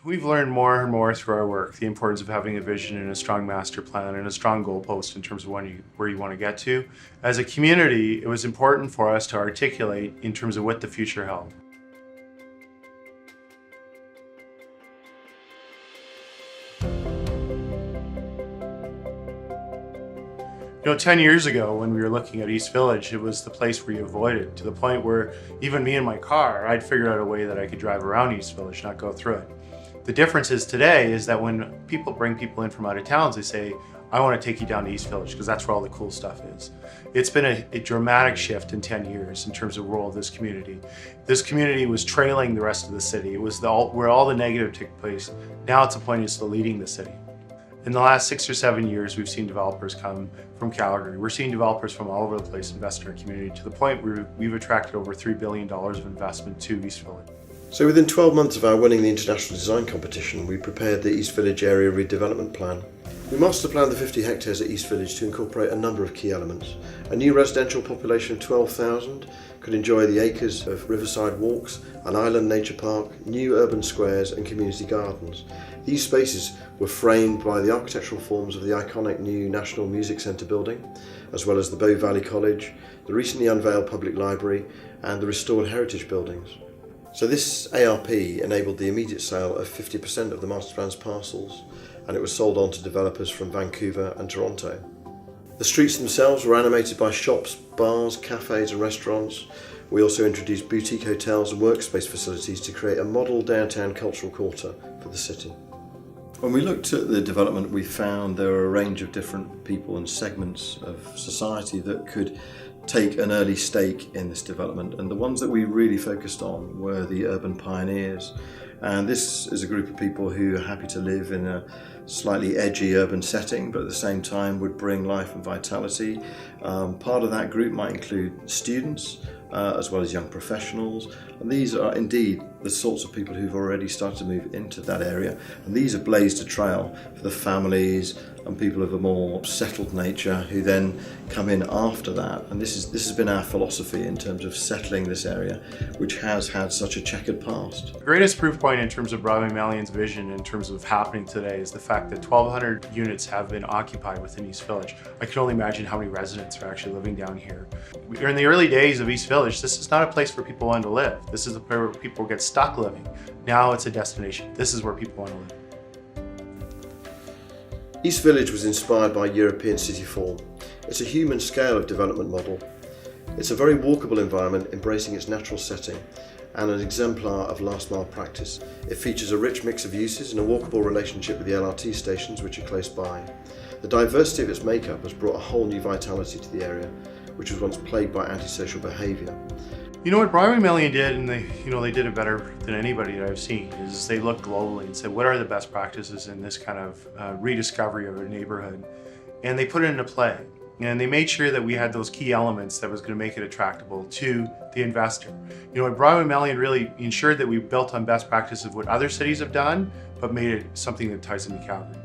We've learned more and more through our work the importance of having a vision and a strong master plan and a strong goalpost in terms of where you want to get to. As a community, it was important for us to articulate in terms of what the future held. You know, 10 years ago when we were looking at East Village, it was the place where you avoided, to the point where even me in my car, I'd figure out a way that I could drive around East Village, not go through it. The difference is today is that when people bring people in from out of towns, they say, I want to take you down to East Village because that's where all the cool stuff is. It's been a dramatic shift in 10 years in terms of the role of this community. This community was trailing the rest of the city. It was where all the negative took place. Now it's a point it's leading the city. In the last 6 or 7 years, we've seen developers come from Calgary. We're seeing developers from all over the place invest in our community to the point where we've attracted over $3 billion of investment to East Village. So within 12 months of our winning the International Design Competition, we prepared the East Village Area Redevelopment Plan. We master planned the 50 hectares at East Village to incorporate a number of key elements. A new residential population of 12,000 could enjoy the acres of riverside walks, an island nature park, new urban squares and community gardens. These spaces were framed by the architectural forms of the iconic new National Music Centre building, as well as the Bow Valley College, the recently unveiled Public Library and the restored heritage buildings. So this ARP enabled the immediate sale of 50% of the master plan's parcels, and it was sold on to developers from Vancouver and Toronto. The streets themselves were animated by shops, bars, cafes and restaurants. We also introduced boutique hotels and workspace facilities to create a model downtown cultural quarter for the city. When we looked at the development, we found there were a range of different people and segments of society that could take an early stake in this development, and the ones that we really focused on were the urban pioneers. And this is a group of people who are happy to live in a slightly edgy urban setting, but at the same time would bring life and vitality. Part of that group might include students, as well as young professionals, and these are indeed the sorts of people who've already started to move into that area, and these have blazed a trail for the families and people of a more settled nature who then come in after that. And this has been our philosophy in terms of settling this area, which has had such a checkered past. The greatest proof point in terms of Broadway Malyan's vision in terms of happening today is the fact that 1,200 units have been occupied within East Village. I can only imagine how many residents are actually living down here. In the early days of East Village, this is not a place where people want to live. This is a place where people get stuck living. Now it's a destination. This is where people want to live. East Village was inspired by European city form. It's a human scale of development model. It's a very walkable environment embracing its natural setting and an exemplar of last mile practice. It features a rich mix of uses and a walkable relationship with the LRT stations which are close by. The diversity of its makeup has brought a whole new vitality to the area, which was once plagued by antisocial behaviour. You know what Broadway Malyan did, and they did it better than anybody that I've seen, is they looked globally and said, what are the best practices in this kind of rediscovery of a neighborhood? And they put it into play. And they made sure that we had those key elements that was going to make it attractable to the investor. You know, Broadway Malyan really ensured that we built on best practices of what other cities have done, but made it something that ties into Calgary.